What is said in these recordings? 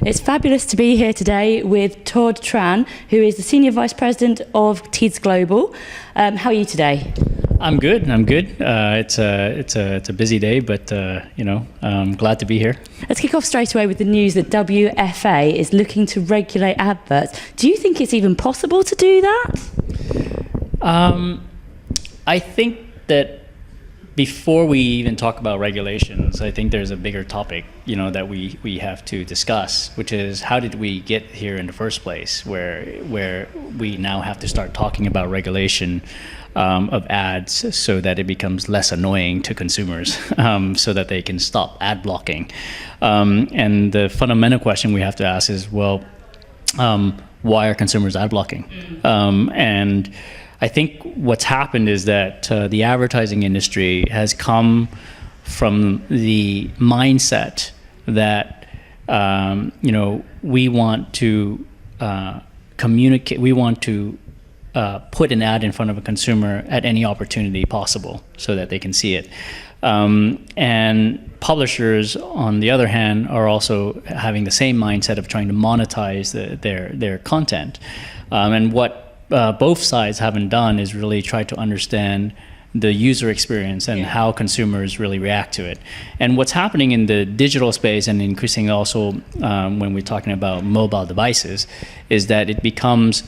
It's fabulous to be here today with Todd Tran, who is the Senior Vice President of Teads Global. How are you today? I'm good. It's a busy day, but I'm glad to be here. Let's kick off straight away with the news that WFA is looking to regulate adverts. Do you think it's even possible to do that? I think that before we even talk about regulations, I think there's a bigger topic, that we have to discuss, which is how did we get here in the first place, where we now have to start talking about regulation of ads so that it becomes less annoying to consumers, so that they can stop ad blocking. And the fundamental question we have to ask is, why are consumers ad blocking? And I think what's happened is that the advertising industry has come from the mindset that we want to communicate, we want to put an ad in front of a consumer at any opportunity possible so that they can see it. And publishers, on the other hand, are also having the same mindset of trying to monetize their content. And what both sides haven't done is really try to understand the user experience and how consumers really react to it. And what's happening in the digital space, and increasingly also when we're talking about mobile devices, is that it becomes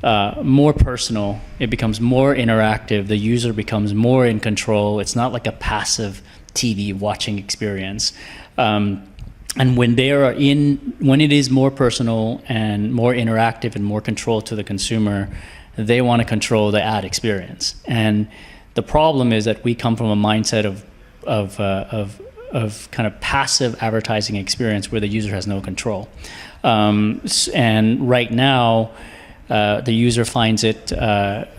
more personal, it becomes more interactive, the user becomes more in control. It's not like a passive TV watching experience. And when it is more personal and more interactive and more control to the consumer, they want to control the ad experience. And the problem is that we come from a mindset of kind of passive advertising experience where the user has no control. And right now, the user finds it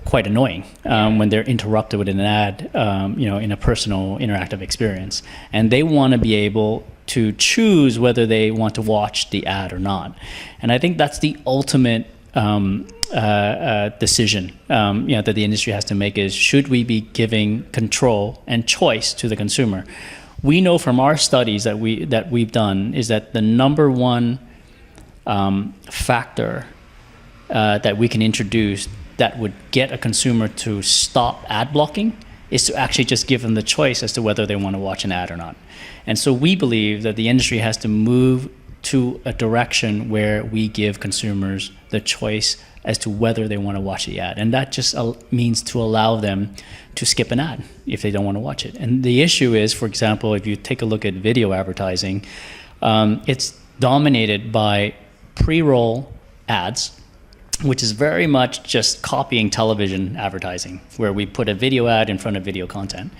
quite annoying when they're interrupted with an ad, in a personal interactive experience. And they want to be able to choose whether they want to watch the ad or not. And I think that's the ultimate decision that the industry has to make, is should we be giving control and choice to the consumer? We know from our studies that we've done is that the number one factor that we can introduce that would get a consumer to stop ad blocking is to actually just give them the choice as to whether they want to watch an ad or not. And so we believe that the industry has to move to a direction where we give consumers the choice as to whether they want to watch the ad. And that just means to allow them to skip an ad if they don't want to watch it. And the issue is, for example, if you take a look at video advertising, it's dominated by pre-roll ads, which is very much just copying television advertising, where we put a video ad in front of video content,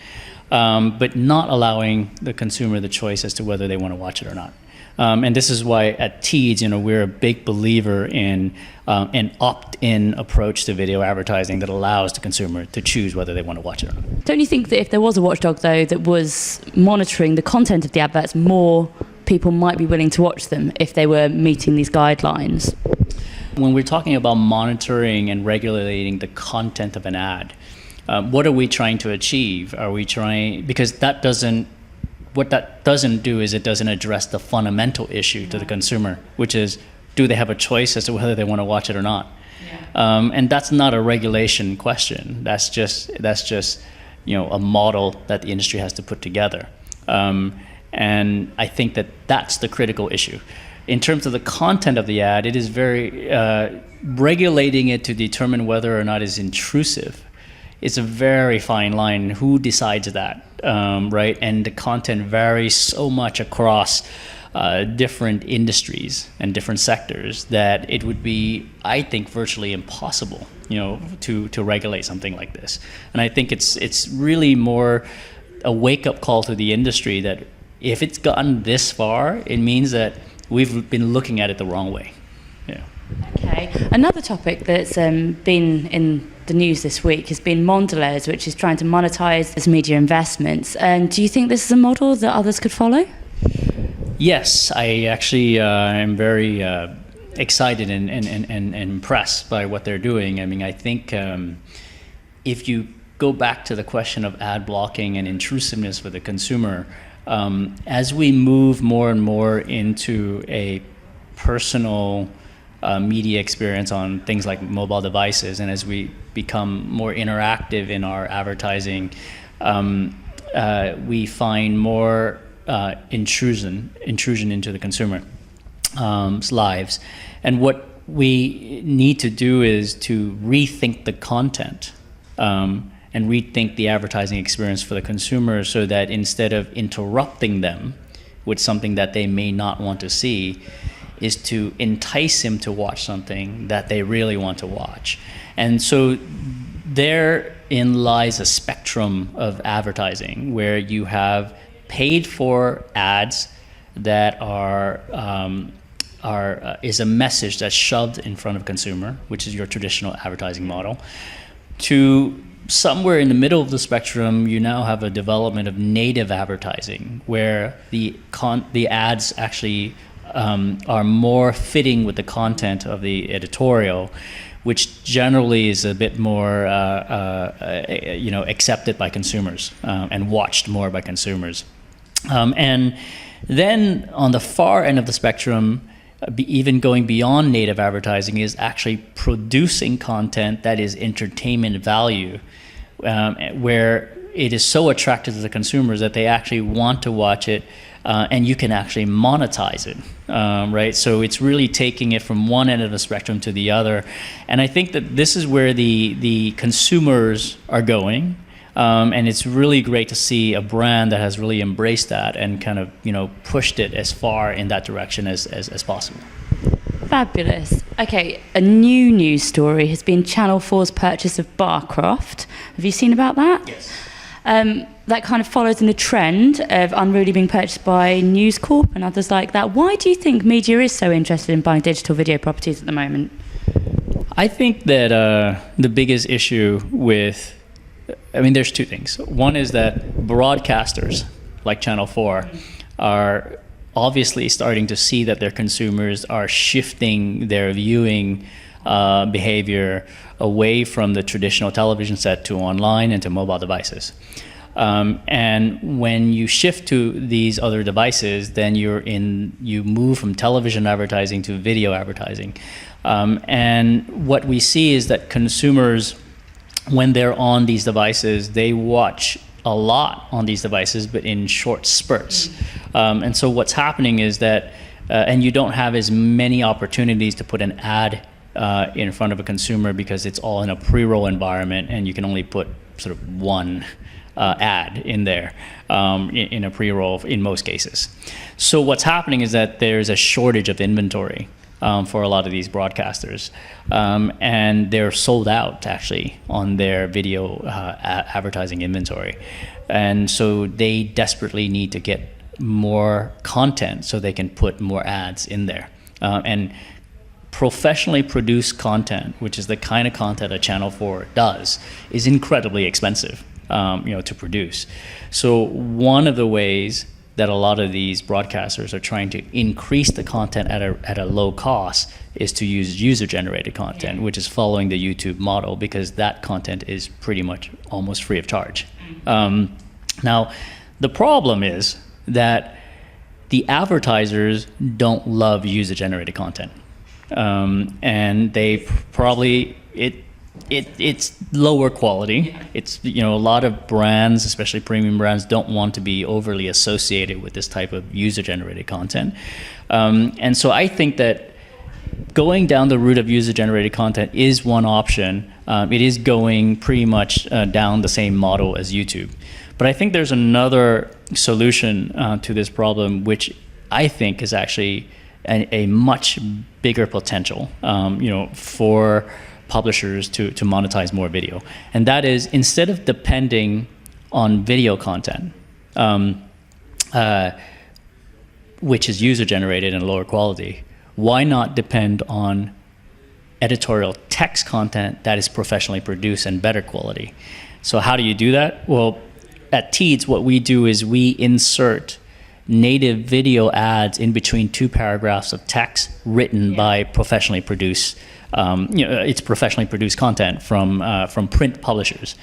but not allowing the consumer the choice as to whether they want to watch it or not. And this is why at Teads, we're a big believer in an opt-in approach to video advertising that allows the consumer to choose whether they want to watch it or not. Don't you think that if there was a watchdog, though, that was monitoring the content of the adverts, more people might be willing to watch them if they were meeting these guidelines? When we're talking about monitoring and regulating the content of an ad, what are we trying to achieve? Because what that doesn't do is it doesn't address the fundamental issue to the consumer, which is, do they have a choice as to whether they want to watch it or not? And that's not a regulation question. That's just a model that the industry has to put together. And I think that that's the critical issue. In terms of the content of the ad, it is very regulating it to determine whether or not it's intrusive. It's a very fine line. Who decides that, right? And the content varies so much across different industries and different sectors that it would be, I think, virtually impossible, to regulate something like this. And I think it's really more a wake-up call to the industry that if it's gotten this far, it means that we've been looking at it the wrong way. Okay. Another topic that's been in the news this week has been Mondelez, which is trying to monetize its media investments. And do you think this is a model that others could follow? Yes, I actually am very excited and impressed by what they're doing. I mean, I think if you go back to the question of ad blocking and intrusiveness for the consumer, as we move more and more into a personal media experience on things like mobile devices, and as we become more interactive in our advertising, we find more intrusion into the consumer lives. And what we need to do is to rethink the content and rethink the advertising experience for the consumer, so that instead of interrupting them with something that they may not want to see, is to entice him to watch something that they really want to watch. And so therein lies a spectrum of advertising where you have paid for ads that is a message that's shoved in front of consumer, which is your traditional advertising model, to somewhere in the middle of the spectrum. You now have a development of native advertising, where the ads actually are more fitting with the content of the editorial, which generally is a bit more accepted by consumers and watched more by consumers. And then on the far end of the spectrum, even going beyond native advertising, is actually producing content that is entertainment value, where it is so attractive to the consumers that they actually want to watch it, and you can actually monetize it, right? So it's really taking it from one end of the spectrum to the other. And I think that this is where the consumers are going. And it's really great to see a brand that has really embraced that and kind of, pushed it as far in that direction as possible. Fabulous. Okay, a new news story has been Channel 4's purchase of Barcroft. Have you seen about that? Yes. That kind of follows in a trend of Unruly being purchased by News Corp and others like that. Why do you think media is so interested in buying digital video properties at the moment? I think that the biggest issue there's two things. One is that broadcasters like Channel 4 are obviously starting to see that their consumers are shifting their viewing behavior away from the traditional television set to online and to mobile devices. And when you shift to these other devices, then you move from television advertising to video advertising. And what we see is that consumers, when they're on these devices, they watch a lot on these devices, but in short spurts. And so what's happening is that, and you don't have as many opportunities to put an ad in front of a consumer, because it's all in a pre-roll environment, and you can only put sort of one ad in there in a pre-roll in most cases. So what's happening is that there's a shortage of inventory for a lot of these broadcasters, and they're sold out actually on their video advertising inventory, and so they desperately need to get more content so they can put more ads in there. And professionally produced content, which is the kind of content that Channel 4 does, is incredibly expensive to produce. So one of the ways that a lot of these broadcasters are trying to increase the content at a low cost is to use user-generated content, which is following the YouTube model, because that content is pretty much almost free of charge. Now, the problem is that the advertisers don't love user-generated content, and they probably it's lower quality. It's a lot of brands, especially premium brands, don't want to be overly associated with this type of user-generated content, and so I think that going down the route of user-generated content is one option. It is going pretty much down the same model as YouTube, but I think there's another solution to this problem, which I think is actually a much bigger potential, for publishers to monetize more video. And that is, instead of depending on video content, which is user-generated and lower quality, why not depend on editorial text content that is professionally produced and better quality? So how do you do that? Well, at Teads, what we do is we insert native video ads in between two paragraphs of text written by professionally produced, it's professionally produced content from print publishers.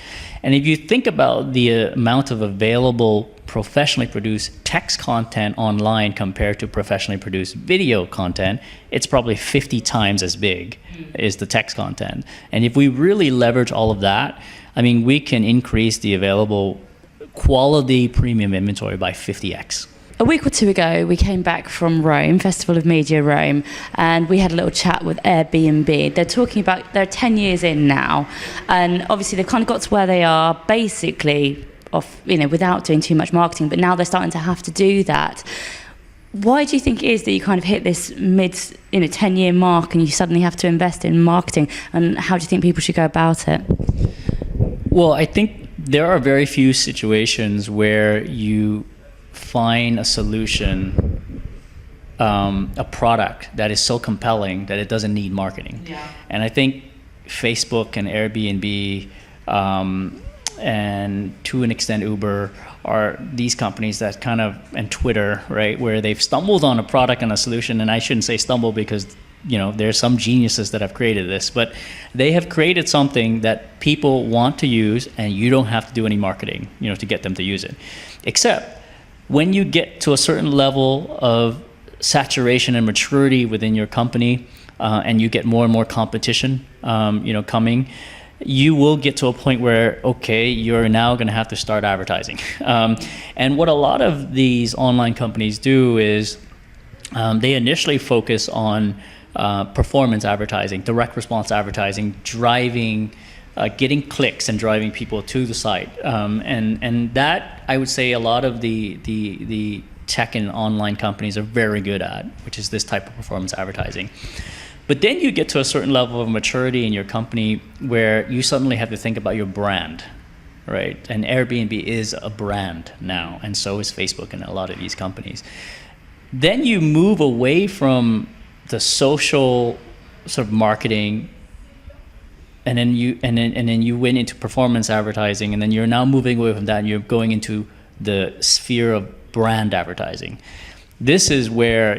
And if you think about the amount of available professionally produced text content online compared to professionally produced video content, it's probably 50 times as big is the text content. And if we really leverage all of that, I mean, we can increase the available quality premium inventory by 50x. A week or two ago, we came back from Rome, Festival of Media Rome, and we had a little chat with Airbnb. They're talking about, they're 10 years in now, and obviously they've kind of got to where they are basically off, without doing too much marketing, but now they're starting to have to do that. Why do you think it is that you kind of hit this mid, 10-year mark and you suddenly have to invest in marketing, and how do you think people should go about it? Well, I think there are very few situations where you find a solution, a product that is so compelling that it doesn't need marketing. Yeah. And I think Facebook and Airbnb and to an extent Uber are these companies that kind of, and Twitter, right, where they've stumbled on a product and a solution. And I shouldn't say stumble because there's some geniuses that have created this, but they have created something that people want to use, and you don't have to do any marketing, to get them to use it. Except when you get to a certain level of saturation and maturity within your company, and you get more and more competition, coming, you will get to a point where, okay, you're now going to have to start advertising. And what a lot of these online companies do is they initially focus on performance advertising, direct response advertising, driving, getting clicks and driving people to the site. And that, I would say, a lot of the tech and online companies are very good at, which is this type of performance advertising. But then you get to a certain level of maturity in your company where you suddenly have to think about your brand, right? And Airbnb is a brand now, and so is Facebook and a lot of these companies. Then you move away from the social sort of marketing, and then you went into performance advertising, and then you're now moving away from that, and you're going into the sphere of brand advertising. This is where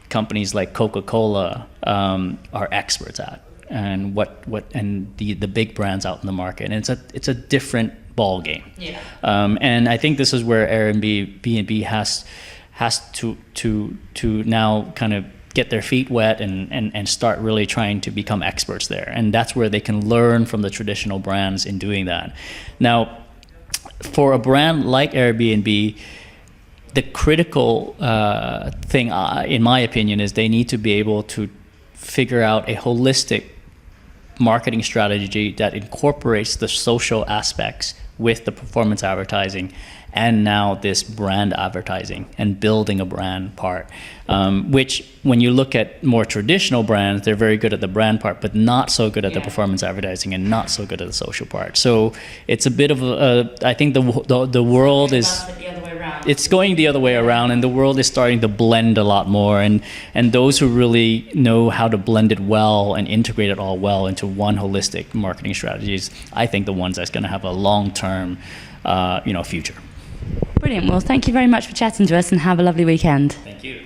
companies like Coca-Cola are experts at, and the big brands out in the market, and it's a different ball game. Yeah. And I think this is where Airbnb has to now kind of get their feet wet and start really trying to become experts there, and that's where they can learn from the traditional brands in doing that. Now, for a brand like Airbnb, the critical thing, in my opinion, is they need to be able to figure out a holistic marketing strategy that incorporates the social aspects with the performance advertising and now this brand advertising and building a brand part, which when you look at more traditional brands, they're very good at the brand part, but not so good at the performance advertising and not so good at the social part. So it's a bit of I think the world is... It's going the other way around, and the world is starting to blend a lot more, and those who really know how to blend it well and integrate it all well into one holistic marketing strategies, I think the ones that's going to have a long-term future. Brilliant. Well, thank you very much for chatting to us, and have a lovely weekend. Thank you.